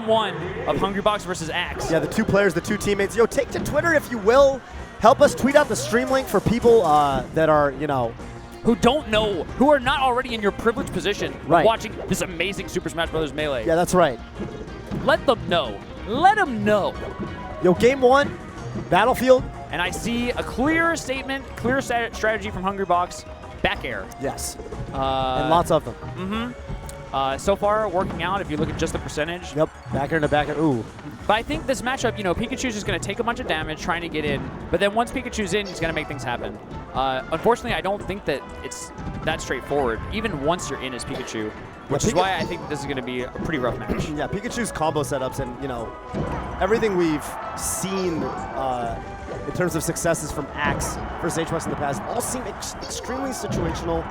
One of Hungrybox versus Axe. Yeah, the two players, the two teammates. Yo, take to Twitter if you will. Help us tweet out the stream link for people that are, you know, who don't know, who are not already in your privileged position of watching this amazing Super Smash Bros. Melee. Yeah, that's right. Let them know. Let them know. Yo, game one, Battlefield. And I see a clear statement, clear strategy from Hungrybox. Back air. Yes. And lots of them. So far, working out, if you look at just the percentage. Yep, back air to back air. Ooh. But I think this matchup, you know, Pikachu's just going to take a bunch of damage trying to get in. But then once Pikachu's in, he's going to make things happen. Unfortunately, I don't think that it's that straightforward, even once you're in as Pikachu. Which is why I think this is going to be a pretty rough match. Yeah, Pikachu's combo setups and, you know, everything we've seen in terms of successes from Axe versus HBox in the past all seem extremely situational.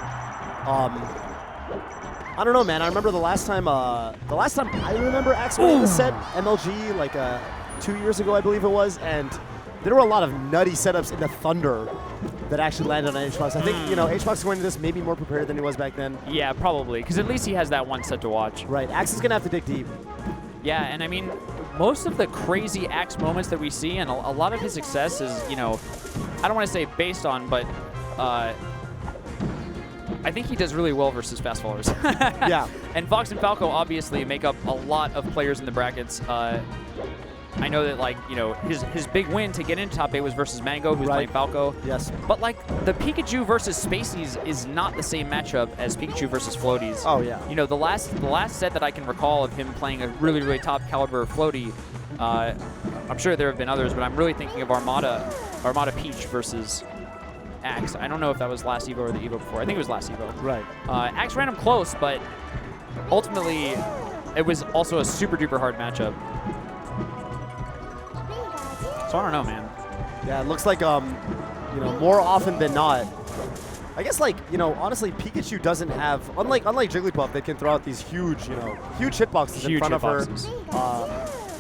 I don't know, man. I remember the last time I remember Axe winning the set, MLG, like 2 years ago, I believe it was, and there were a lot of nutty setups into Thunder that actually landed on HBox. I think, you know, HBox is going into this maybe more prepared than he was back then. Yeah, probably, because at least he has that one set to watch. Right. Axe is going to have to dig deep. Yeah, and I mean, most of the crazy Axe moments that we see, and a lot of his success is, you know, I don't want to say based on, but I think he does really well versus fast fallers. Yeah. And Fox and Falco obviously make up a lot of players in the brackets. I know that, like, you know, his big win to get into top 8 was versus Mango, who's playing Falco. Yes. But, like, the Pikachu versus Spaceys is not the same matchup as Pikachu versus Floaties. Oh, yeah. You know, the last set that I can recall of him playing a really, really top caliber Floaty, I'm sure there have been others, but I'm really thinking of Armada Peach versus Axe. I don't know if that was last Evo or the Evo before. I think it was last Evo. Right. Axe ran him close, but ultimately it was also a super duper hard matchup. So I don't know, man. Yeah, it looks like, you know, more often than not, I guess, like, you know, honestly, Pikachu doesn't have, unlike Jigglypuff, that can throw out these huge, you know, huge hitboxes in front of her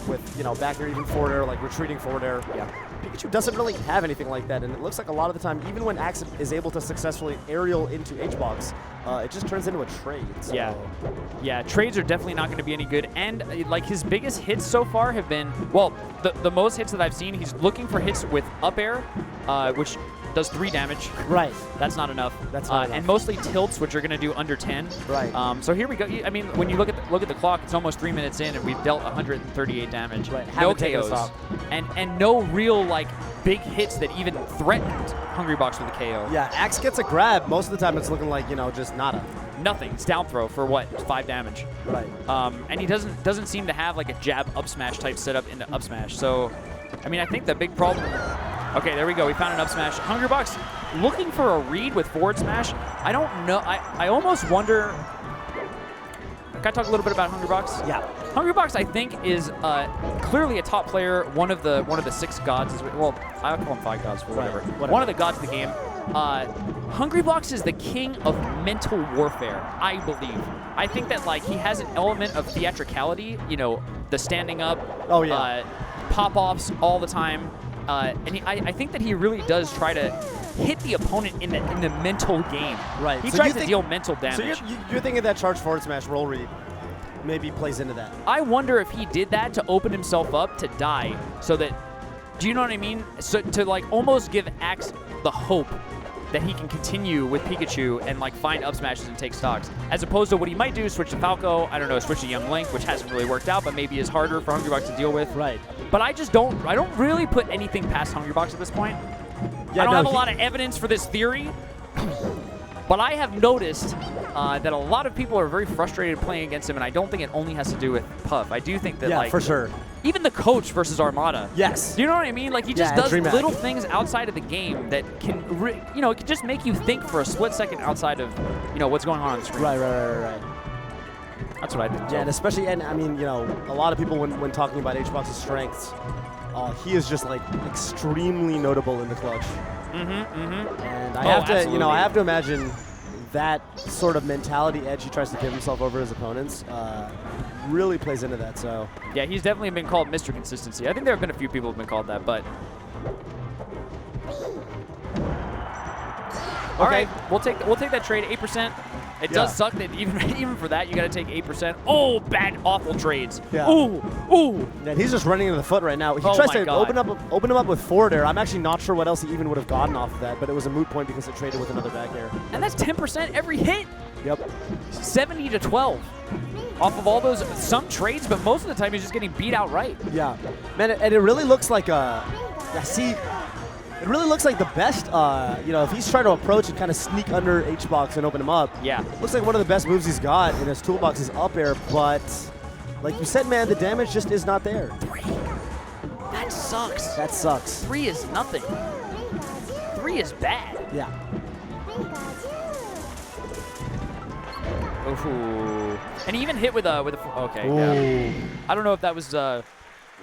with, you know, back air, even forward air, like retreating forward air. Yeah. Pikachu doesn't really have anything like that, and it looks like a lot of the time, even when Axe is able to successfully aerial into HBox, it just turns into a trade. So. Yeah. Yeah, trades are definitely not going to be any good, and like his biggest hits so far have been, well, the most hits that I've seen, he's looking for hits with up air, which does 3 damage. Right. That's not enough. That's not enough. And mostly tilts, which are going to do under 10. Right. So here we go. I mean, when you look at the clock, it's almost 3 minutes in, and we've dealt 138 damage. Right. No KOs. And no real, like, big hits that even threatened Hungrybox with a KO. Yeah, Axe gets a grab. Most of the time it's looking like, you know, just nada. Nothing. It's down throw for what? 5 damage. Right. And he doesn't seem to have like a jab up smash type setup into up smash. So, I mean, I think the big problem. Okay, there we go. We found an up smash. Hungrybox looking for a read with forward smash. I don't know. I almost wonder. Can I talk a little bit about Hungrybox? Yeah. Hungrybox, I think, is clearly a top player. One of the 6 gods. Well, I call them 5 gods for whatever. One of the gods of the game. Hungrybox is the king of mental warfare, I believe. I think that, like, he has an element of theatricality, you know, the standing up, pop-offs all the time. And I think that he really does try to hit the opponent in the mental game. Right. He tries to deal mental damage. So you're thinking that charge forward smash roll read maybe plays into that. I wonder if he did that to open himself up to die, so that, do you know what I mean? So to, like, almost give Axe the hope that he can continue with Pikachu and, like, find up smashes and take stocks, as opposed to what he might do, switch to Falco, I don't know, switch to Young Link, which hasn't really worked out, but maybe is harder for Hungrybox to deal with. Right. But I don't really put anything past Hungrybox at this point. Yeah, I don't have a lot of evidence for this theory, but I have noticed that a lot of people are very frustrated playing against him, and I don't think it only has to do with Puff. I do think that, like, for sure. Even the coach versus Armada. Yes. Do you know what I mean? Like, he just does little things outside of the game that can, you know, it can just make you think for a split second outside of, you know, what's going on the screen. Right. That's what I think. Yeah, and especially, and I mean, you know, a lot of people when talking about HBox's strengths, he is just, like, extremely notable in the clutch. And I have to, you know, I have to imagine that sort of mentality edge he tries to give himself over his opponents really plays into that. So yeah, he's definitely been called Mr. Consistency. I think there have been a few people who have been called that, but all right, we'll take that trade. 8%. It does suck that even for that, you got to take 8%. Oh, bad, awful trades. Yeah. Ooh, ooh. Yeah, he's just running into the foot right now. He tries to open him up with forward air. I'm actually not sure what else he even would have gotten off of that, but it was a moot point because it traded with another back air. And that's 10% every hit. Yep. 70 to 12 off of all those, some trades, but most of the time he's just getting beat outright. Yeah. Man, and it really looks like it really looks like the best, if he's trying to approach and kind of sneak under H-Box and open him up. Yeah. Looks like one of the best moves he's got in his toolbox is up air, but like you said, man, the damage just is not there. 3. That sucks. That sucks. 3 is nothing. 3 is bad. Yeah. Ooh. And he even hit with a okay. Ooh. Yeah. I don't know if that was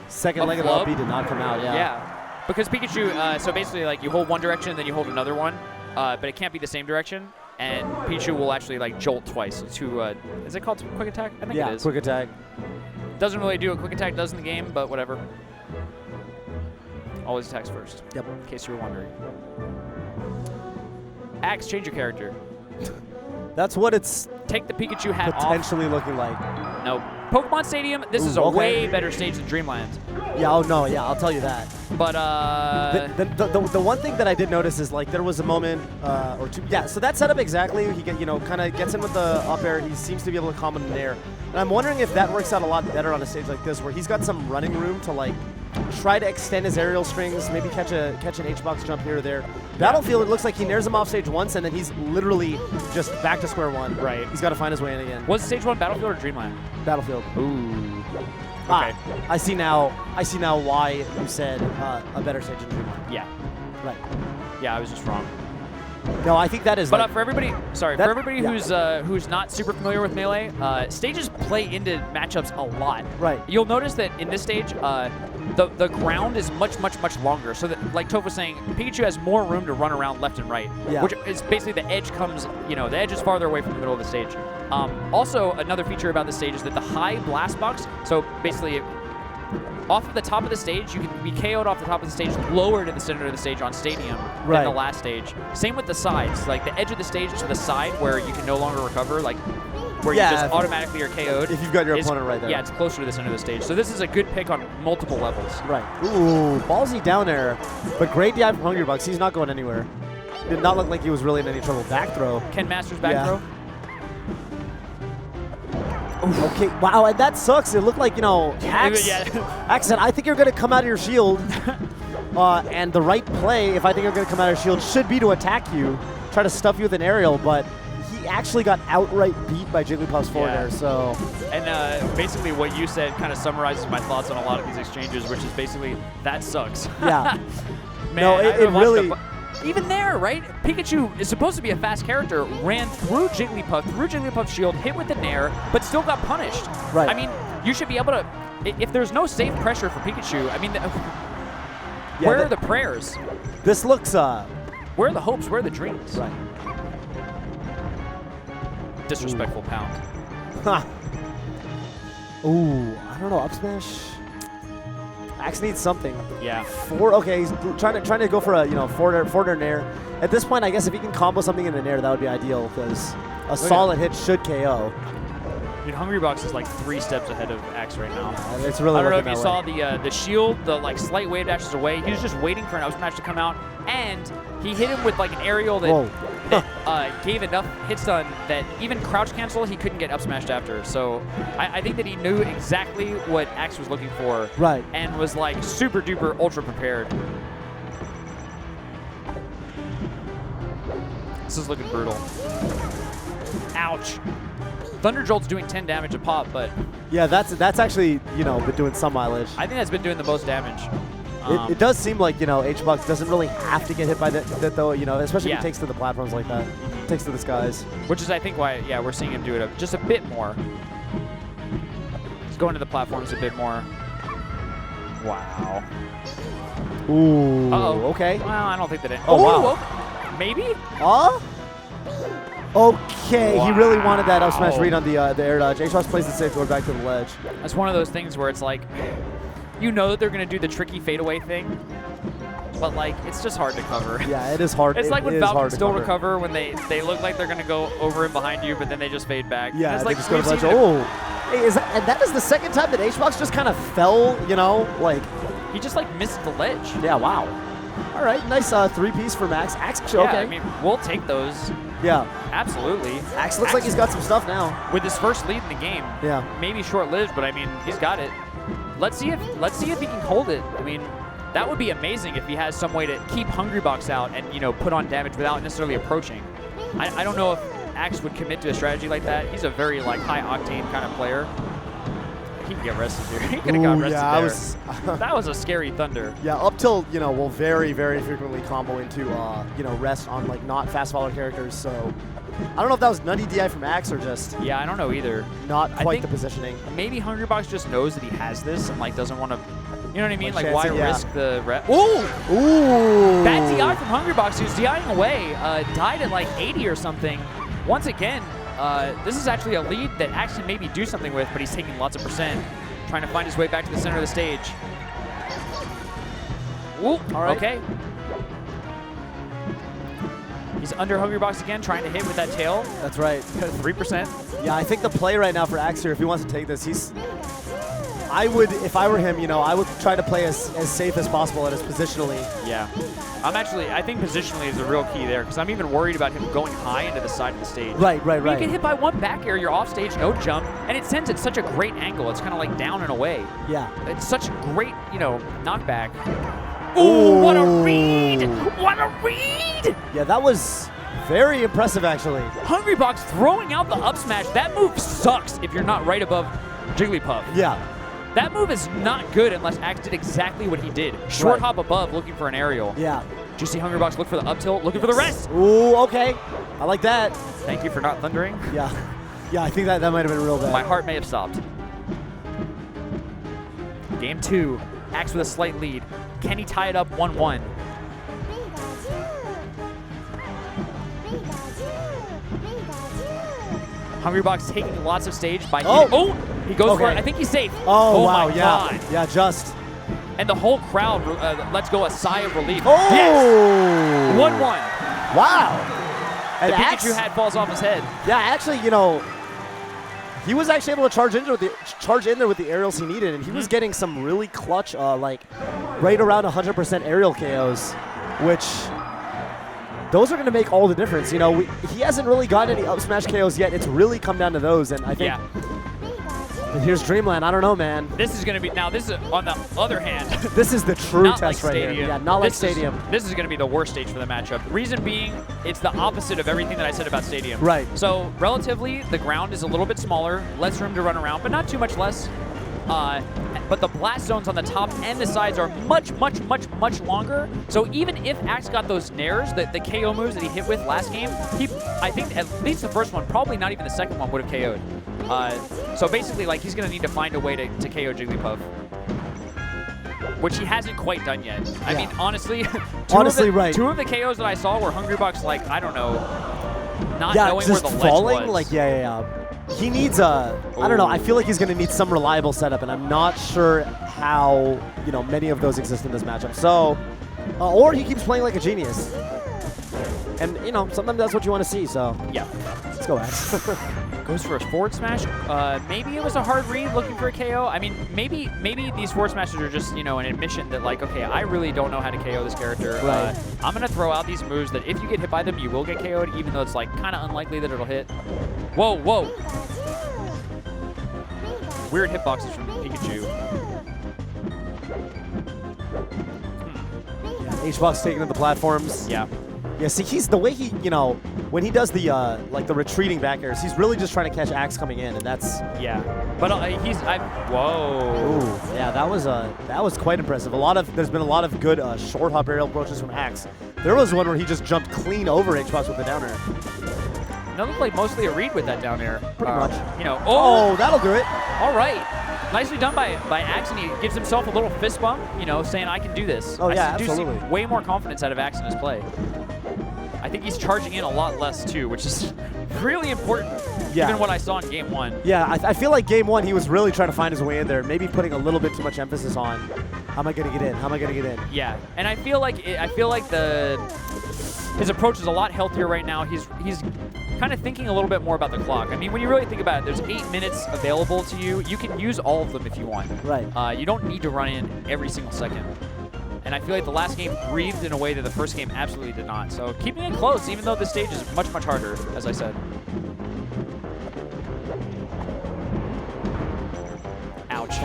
second leg of the up B did not come out. Yeah. Yeah. Because Pikachu, so basically like you hold one direction, then you hold another one, but it can't be the same direction. And Pikachu will actually like jolt twice to, is it called quick attack? I think it is. Quick attack. Doesn't really do what quick attack does in the game, but whatever. Always attacks first. Yep. In case you were wondering. Axe, change your character. That's what it's Take the Pikachu hat potentially looking like. No. Pokemon Stadium, this is a way better stage than Dreamland. Yeah, oh no, yeah, I'll tell you that. But the one thing that I did notice is like there was a moment or two. Yeah, so that setup exactly. He kind of gets in with the up air. He seems to be able to calm him in there. And I'm wondering if that works out a lot better on a stage like this, where he's got some running room to like try to extend his aerial strings, maybe catch an H-Box jump here or there. Battlefield, it looks like he nares him off stage once, and then he's literally just back to square one. Right. He's got to find his way in again. Was stage 1 Battlefield or Dreamland? Battlefield. Ooh. Okay. Okay. I see now why you said a better stage than Dreamland. Yeah. Right. Yeah, I was just wrong. No, I think that is. But like, for everybody, who's not super familiar with Melee, stages play into matchups a lot. Right. You'll notice that in this stage, the ground is much longer. So that, like Toph was saying, Pikachu has more room to run around left and right. Yeah. Which is basically the edge comes, the edge is farther away from the middle of the stage. Also, another feature about the stage is that the high blast box. So basically, off of the top of the stage, you can be KO'd off the top of the stage, lower to the center of the stage on Stadium than the last stage. Same with the sides, like the edge of the stage to the side where you can no longer recover, like where you just automatically are KO'd. If you've got your opponent right there. Yeah, it's closer to the center of the stage. So this is a good pick on multiple levels. Right. Ooh, ballsy down air, but great DI from Hungrybox. He's not going anywhere. Did not look like he was really in any trouble. Back throw. Ken Masters back throw. Okay, wow, and that sucks. It looked like, Axe, Axe said, I think you're going to come out of your shield. And the right play, if I think you're going to come out of your shield, should be to attack you, try to stuff you with an aerial, but he actually got outright beat by Jigglypuff's forward air, so. And basically what you said kind of summarizes my thoughts on a lot of these exchanges, which is basically, that sucks. Yeah. Man, no, it really. Even there, right? Pikachu is supposed to be a fast character, ran through Jigglypuff's shield, hit with the Nair, but still got punished. Right. I mean, you should be able to, if there's no safe pressure for Pikachu, I mean, where are the prayers? This looks, where are the hopes? Where are the dreams? Right. Disrespectful pound. Huh. Ooh, I don't know, up smash? Axe needs something. Yeah. Okay, he's trying to go for a forward air nair. At this point, I guess if he can combo something in the nair, that would be ideal because a solid hit should KO. Dude, Hungrybox is like 3 steps ahead of Axe right now. It's really. I don't know if you saw the shield, the like slight wave dashes away. He was just waiting for an up smash to come out, and he hit him with like an aerial that gave enough hit stun that even crouch cancel he couldn't get up smashed after. So I think that he knew exactly what Axe was looking for, right, and was like super duper ultra prepared. This is looking brutal. Ouch. Thunder Jolt's doing 10 damage a pop, but yeah, that's actually been doing some mileage. I think that's been doing the most damage. It does seem like H-Box doesn't really have to get hit by that though, especially if he takes to the platforms like that, takes to the skies. Which is I think why we're seeing him do it just a bit more. He's going to the platforms a bit more. Wow. Ooh. Okay. Well, I don't think that it. Oh wow. Oh, maybe. Okay, wow. He really wanted that up smash read on the air dodge. H-Box plays it safe, going back to the ledge. That's one of those things where it's like, that they're going to do the tricky fadeaway thing, but like it's just hard to cover. Yeah, it is hard. It's like when is Falcons hard to still cover. recover when they look like they're gonna go over and behind you, but then they just fade back. Yeah, it's they like just go we've to ledge. seen it. Oh, hey, and that is the second time that HBox just kind of fell. You know, like He just like missed the ledge. yeah, wow. All right, nice 3-piece for Max. Axe, Yeah, okay. I mean, we'll take those. Yeah, Absolutely. Axe looks like he's got some stuff now. With his first lead in the game. Yeah. Maybe short-lived, but I mean, he's got it. Let's see if he can hold it. I mean, that would be amazing if he has some way to keep Hungrybox out and, you know, put on damage without necessarily approaching. I don't know if Axe would commit to a strategy like that. He's a very like high-octane kind of player. He can get rested here. He could have got rested there. That was a scary thunder. Yeah, up till, you know, we'll very, very frequently combo into, you know, rest on, like, not fast follower characters, so I don't know if that was nutty DI from Axe or just Yeah, I don't know either. not I quite think the positioning. Maybe Hungrybox just knows that he has this and, like, doesn't want to, you know what I mean? Like, chance why it, yeah. risk the rep? Ooh! Ooh! Bad DI from Hungrybox, who's DIing away, died at, like, 80 or something. Once again, this is actually a lead that Axe can maybe do something with, but he's taking lots of percent. Trying to find his way back to the center of the stage. Ooh, all right. Okay. He's under Hungrybox again, trying to hit with that tail. That's right. 3%. Yeah, I think the play right now for Axe here, if he wants to take this, I would, if I were him, you know, I would try to play as safe as possible and as positionally. Yeah. I think positionally is the real key there, because I'm even worried about him going high into the side of the stage. Right. You get hit by one back air, you're off stage, no jump, and it sends at such a great angle. It's kind of like down and away. Yeah. It's such a great, you know, knockback. Ooh, what a read! What a read! Yeah, that was very impressive, actually. Hungrybox throwing out the up smash. That move sucks if you're not right above Jigglypuff. Yeah. That move is not good unless Axe did exactly what he did. Short hop above, looking for an aerial. Yeah. Did you see Hungrybox look for the up tilt, looking for the rest? Ooh, okay. I like that. Thank you for not thundering. Yeah. Yeah, I think that might have been real bad. My heart may have stopped. Game 2. Axe with a slight lead. Can he tie it up 1-1? Hungrybox taking lots of stage by he goes for it. I think he's safe. Oh wow, my yeah. God. Yeah, just. And the whole crowd lets go a sigh of relief. Oh! Yes! 1-1. Wow. And The Axe, Pikachu hat falls off his head. yeah, actually, you know, he was actually able to charge in there with the aerials he needed, and he was getting some really clutch, like right around 100% aerial KOs, which those are going to make all the difference. You know, he hasn't really gotten any up smash KOs yet. It's really come down to those, and I think. Yeah. And here's Dreamland. I don't know, man. This is going to be, now this is, on the other hand, This is the true not test like right Stadium. here. Yeah, not like This Stadium. This is going to be the worst stage for the matchup. Reason being, it's the opposite of everything that I said about Stadium. Right. So relatively, the ground is a little bit smaller, less room to run around, but not too much less. But the blast zones on the top and the sides are much, much, much, much longer. So even if Axe got those nairs, the KO moves that he hit with last game, I think at least the first one, probably not even the second one, would have KO'd. So basically, like, he's going to need to find a way to KO Jigglypuff, which he hasn't quite done yet. I mean, honestly, two of the KOs that I saw were Hungrybox, like, I don't know, not knowing where the ledge falling, was. like, yeah. He needs I don't know, I feel like he's going to need some reliable setup, and I'm not sure how, you know, many of those exist in this matchup. So, or he keeps playing like a genius. And, you know, sometimes that's what you want to see, so. Yeah. Let's go, Axe. Goes for a forward smash. Maybe it was a hard read looking for a KO. I mean, maybe these forward smashes are just, you know, an admission that, like, okay, I really don't know how to KO this character. Right. I'm going to throw out these moves that if you get hit by them, you will get KO'd, even though it's, like, kind of unlikely that it'll hit. Whoa. Weird hitboxes from Pikachu. HBox taking to the platforms. Yeah. Yeah, see, he's the way he, you know, when he does the like the retreating back airs, he's really just trying to catch Axe coming in, and that's. Yeah, but whoa. Ooh, yeah, that was quite impressive. There's been a lot of good short hop aerial approaches from Axe. There was one where he just jumped clean over HBox with the down air. That looked like mostly a read with that down air. Pretty much. You know. Oh, that'll do it. All right. Nicely done by Axe, and he gives himself a little fist bump, you know, saying, I can do this. Oh, yeah, I do absolutely. see way more confidence out of Axe in his play. I think he's charging in a lot less too, which is really important given what I saw in Game 1. Yeah, I feel like Game 1 he was really trying to find his way in there, maybe putting a little bit too much emphasis on how am I going to get in? How am I going to get in? Yeah, and I feel like his approach is a lot healthier right now. He's kind of thinking a little bit more about the clock. I mean, when you really think about it, there's 8 minutes available to you. You can use all of them if you want. Right. You don't need to run in every single second. And I feel like the last game breathed in a way that the first game absolutely did not. So keeping it close, even though this stage is much, much harder, as I said. Ouch.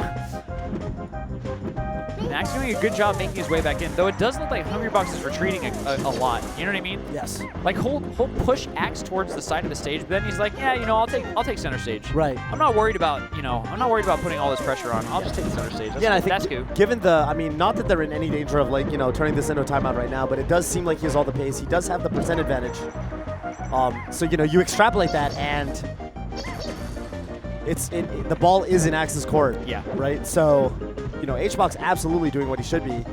Max doing a good job making his way back in, though it does look like Hungrybox is retreating a lot. You know what I mean? Yes. Like he'll push Axe towards the side of the stage, but then he's like, yeah, you know, I'll take center stage. Right. I'm not worried about putting all this pressure on. I'll just take center stage. That's, yeah, I think that's good. Given the, I mean, not that they're in any danger of like, you know, turning this into a timeout right now, but it does seem like he has all the pace. He does have the percent advantage. So you know, you extrapolate that and the ball is in Axe's court. Yeah. Right. So, you know, HBox absolutely doing what he should be.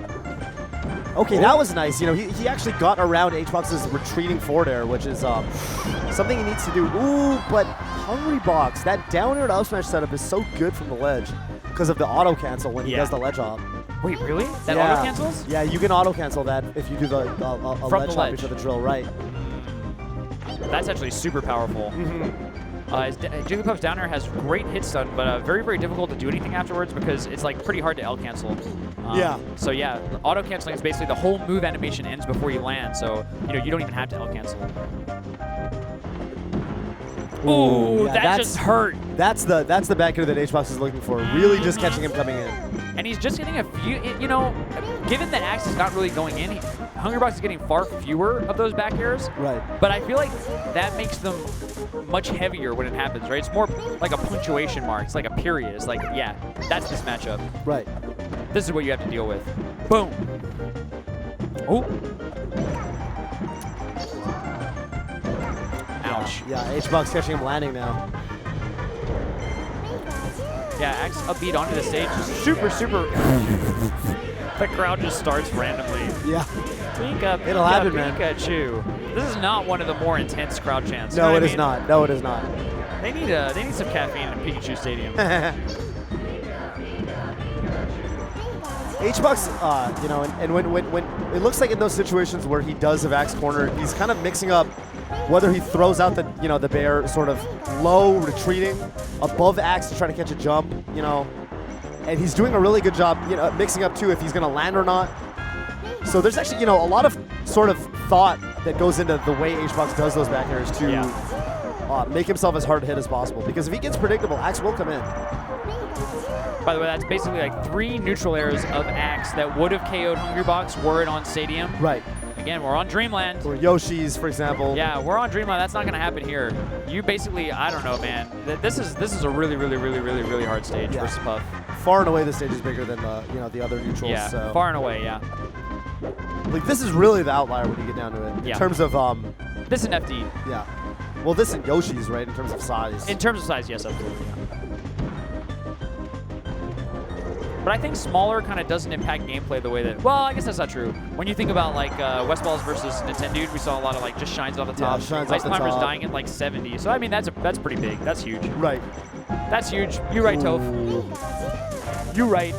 Okay, that was nice. You know, he actually got around HBox's retreating forward air, which is something he needs to do. Ooh, but Hungrybox, that down air to up smash setup is so good from the ledge because of the auto cancel when he does the ledge hop. Wait, really? That auto cancels? Yeah, you can auto cancel that if you do the ledge hop into the drill, right? That's actually super powerful. Jigglypuff's down air has great hit stun, but very, very difficult to do anything afterwards because it's like pretty hard to L cancel. So yeah, auto canceling is basically the whole move animation ends before you land, so you know you don't even have to L cancel. Ooh, yeah, that just hurt. That's the back air that HBox is looking for. Really just catching him coming in. And he's just getting a few, you know, given that Axe is not really going in, Hungrybox is getting far fewer of those back airs. Right. But I feel like that makes them much heavier when it happens, right? It's more like a punctuation mark. It's like a period. It's like, yeah, that's this matchup. Right. This is what you have to deal with. Boom. Oh. Ouch. Yeah, HBox catching him landing now. Yeah, Axe upbeat onto the stage. Super. The crowd just starts randomly. Yeah. Pikachu. It'll happen, man. Pikachu. This is not one of the more intense crowd chants. No, it is not. No, it is not. They need some caffeine in Pikachu Stadium. HBox, you know, and when it looks like in those situations where he does have Axe corner, he's kind of mixing up whether he throws out the bear sort of low retreating above Axe to try to catch a jump, you know, and he's doing a really good job, you know, mixing up too if he's going to land or not. So there's actually, you know, a lot of sort of thought that goes into the way HBox does those back airs to make himself as hard to hit as possible, because if he gets predictable, Axe will come in. By the way, that's basically like 3 neutral airs of Axe that would have KO'd Hungrybox were it on Stadium. Right. Again, we're on Dreamland. Or Yoshi's, for example. Yeah, we're on Dreamland. That's not going to happen here. You basically, I don't know, man. This is a really hard stage versus Puff. Far and away, the stage is bigger than the other neutrals. Yeah, so. far and away, yeah. Like, this is really the outlier when you get down to it. In terms of this is an FD. Yeah. Well, this and Yoshi's, right? In terms of size. In terms of size, yes, absolutely. But I think smaller kind of doesn't impact gameplay the way that, well, I guess that's not true. When you think about like Westballs versus Nintendo, we saw a lot of like just shines off the top. Ice Climber's dying at like 70. So I mean that's pretty big. That's huge. Right. That's huge. You're right, Toph. You're right.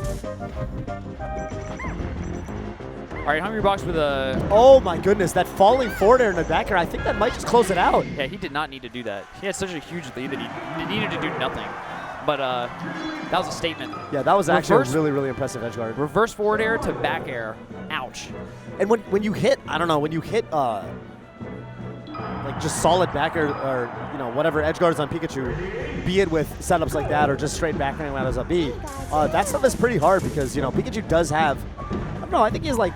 All right, Hungrybox with a... Oh my goodness, that falling forward air in the back air, I think that might just close it out. Yeah, he did not need to do that. He had such a huge lead that he needed to do nothing. But that was a statement. Yeah, that was actually a really impressive edge guard. Reverse forward air to back air. Ouch. And when you hit, I don't know, when you hit like just solid back air or whatever edge guards on Pikachu, be it with setups like that or just straight back airing when as a B, that stuff is pretty hard because Pikachu does have, I don't know, I think he's like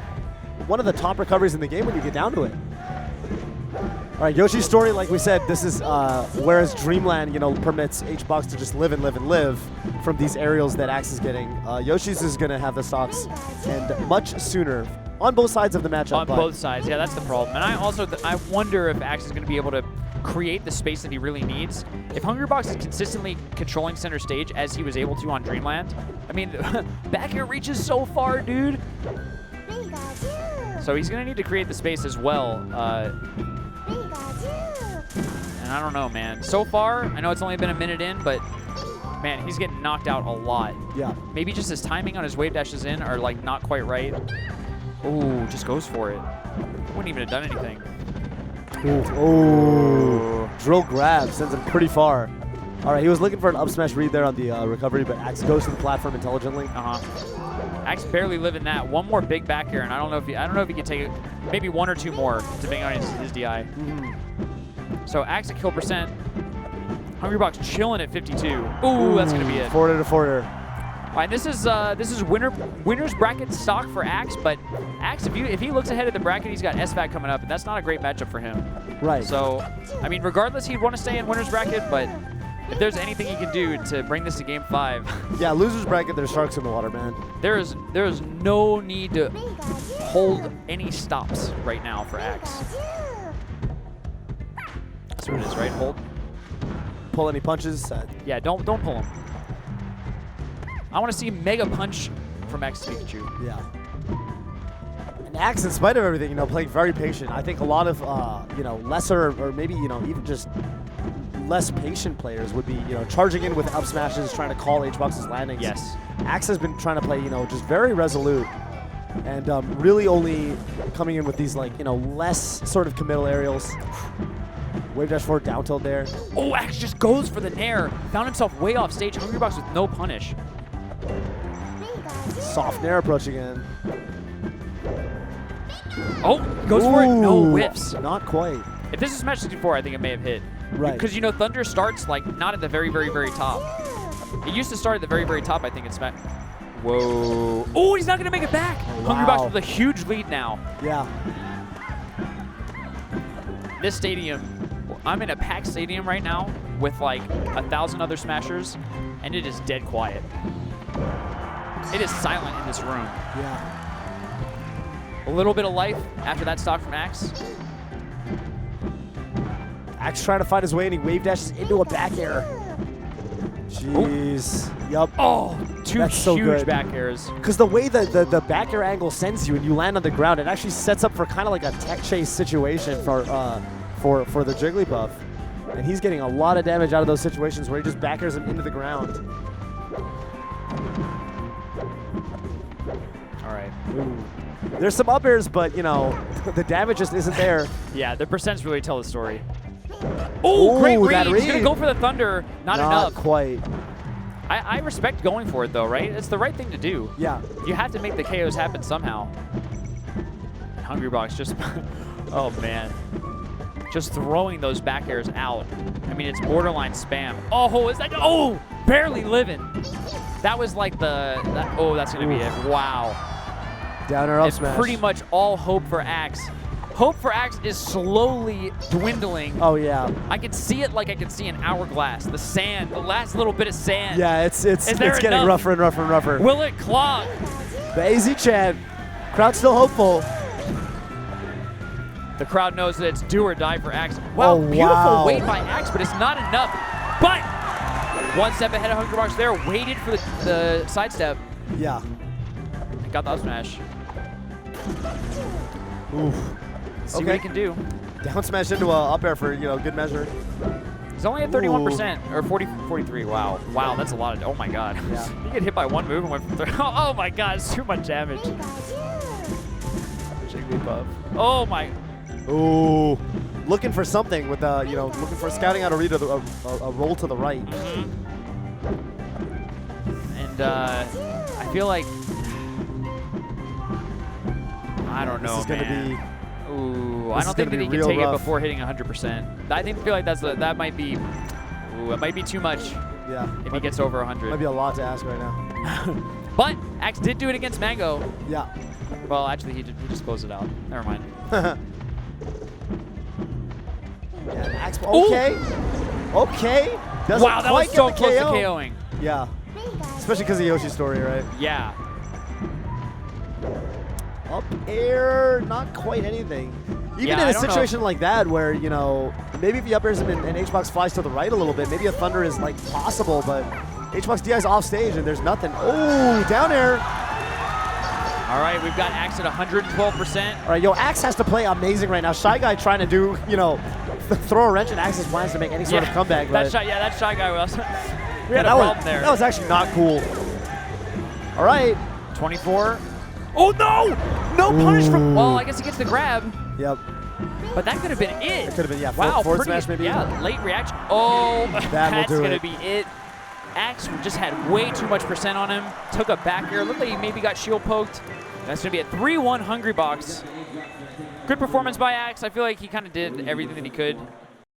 one of the top recoveries in the game when you get down to it. All right, Yoshi's story, like we said, this is whereas Dreamland, permits HBox to just live and live and live from these aerials that Axe is getting. Yoshi's is going to have the stocks and much sooner on both sides of the matchup. On both sides, yeah, that's the problem. And I wonder if Axe is going to be able to create the space that he really needs. If Hungrybox is consistently controlling center stage as he was able to on Dreamland, I mean, back air reaches so far, dude. So he's going to need to create the space as well. And I don't know, man. So far, I know it's only been a minute in, but man, he's getting knocked out a lot. Yeah. Maybe just his timing on his wave dashes in are like not quite right. Ooh, just goes for it. Wouldn't even have done anything. Ooh. Drill grab sends him pretty far. All right, he was looking for an up smash read there on the recovery, but Axe goes to the platform intelligently. Axe barely living that. One more big back air, and I don't know if he can take it. Maybe one or two more, depending on his DI. So Axe at kill percent. Hungrybox chilling at 52. Ooh, that's gonna be it. Forwarder to forwarder. All right, this is winner's bracket stock for Axe, but Axe, if he looks ahead of the bracket, he's got SVAC coming up, and that's not a great matchup for him. Right. So, I mean, regardless, he'd want to stay in winner's bracket, but if there's anything he can do to bring this to game 5. Yeah, loser's bracket, there's sharks in the water, man. There is no need to hold any stops right now for Axe. That's what it is, right? Hold. Pull any punches. Yeah, don't pull him. I want to see Mega Punch from Axe to Pikachu. Yeah. And Axe, in spite of everything, playing very patient. I think a lot of, lesser or maybe, even just less patient players would be, charging in with up smashes, trying to call H-Box's landings. Yes. Axe has been trying to play, just very resolute and really only coming in with these, less sort of committal aerials. Wave dash forward down tilt there. Oh, Axe just goes for the nair. Found himself way off stage. Hungrybox with no punish. Soft nair approach again. Oh, goes for it. No whiffs. Not quite. If this is Smash 64, I think it may have hit. Right. Because, Thunder starts, not at the very, very, very top. It used to start at the very, very top, I think, in Smash. Whoa. Oh, he's not going to make it back. Wow. Hungrybox with a huge lead now. Yeah. This stadium, I'm in a packed stadium right now with, 1,000 other Smashers, and it is dead quiet. It is silent in this room. Yeah. A little bit of life after that stock from Axe. Axe trying to find his way, and he wave dashes into a back air. Jeez. Yup. Oh, two That's so huge good. back airs. Because the way the back air angle sends you and you land on the ground, it actually sets up for kind of like a tech chase situation for the Jigglypuff. And he's getting a lot of damage out of those situations where he just back airs him into the ground. All right. Ooh. There's some up airs, but, the damage just isn't there. Yeah, the percents really tell the story. Oh, great read. He's going to go for the Thunder. Not enough. Not quite. I respect going for it, though, right? It's the right thing to do. Yeah. You have to make the KOs happen somehow. Hungrybox just, oh, man. Just throwing those back airs out. I mean, it's borderline spam. Oh, is that, oh, barely living. That was like oh, that's going to be it. Wow. Down air up It's smash. pretty much all hope for Axe. Hope for Axe is slowly dwindling. Oh, yeah. I can see it like I can see an hourglass. The sand, the last little bit of sand. Yeah, it's getting enough? rougher and rougher and rougher. Will it clog? The AZ chant. Crowd's still hopeful. The crowd knows that it's do or die for Axe. Wow, Oh, beautiful wow. wait by Axe, but it's not enough. But one step ahead of Hungrybox there, waited for the sidestep. Yeah. Got the up smash. Oof. See what he can do. Down smash into a up air for, good measure. He's only at 31%, or 43. Wow. Wow, that's a lot of, oh my God. Yeah. He get hit by one move and went from third. Oh my God, it's too much damage. Jigglypuff. Oh my. Ooh. Looking for something with, looking for scouting out a read of a roll to the right. And I feel like, I don't know, This is going to be... Ooh, I don't think that he can take it before hitting 100%. I feel like that might be, ooh, it might be too much. Yeah. If he gets over 100. Might be a lot to ask right now. But Axe did do it against Mango. Yeah. Well, actually, he just closed it out. Never mind. Axe, okay. Okay. Doesn't Wow, that was quite so get the close to KO. KOing. Yeah. Especially because of Yoshi's story, right? Yeah. Up air, not quite anything. Even Yeah, in I a don't know. situation like that where, maybe if he up airs him and H-Box flies to the right a little bit, maybe a Thunder is possible, but H-Box DI's off stage and there's nothing. Oh, down air. All right, we've got Axe at 112%. All right, Axe has to play amazing right now. Shy Guy trying to do, throw a wrench in Axe's plans to make any sort of comeback. That but shot, that shot guy was. We had a problem there. That was actually not cool. All right. 24. Oh, no! No punish from... Well, I guess he gets the grab. Yep. But that could have been it. It could have been, yeah. Wow, forward pretty, smash maybe. Yeah, late reaction. Oh, that's going to be it. Axe just had way too much percent on him. Took a back air. Looked like he maybe got shield poked. That's going to be a 3-1 Hungrybox. Good performance by Axe. I feel like he kind of did everything that he could.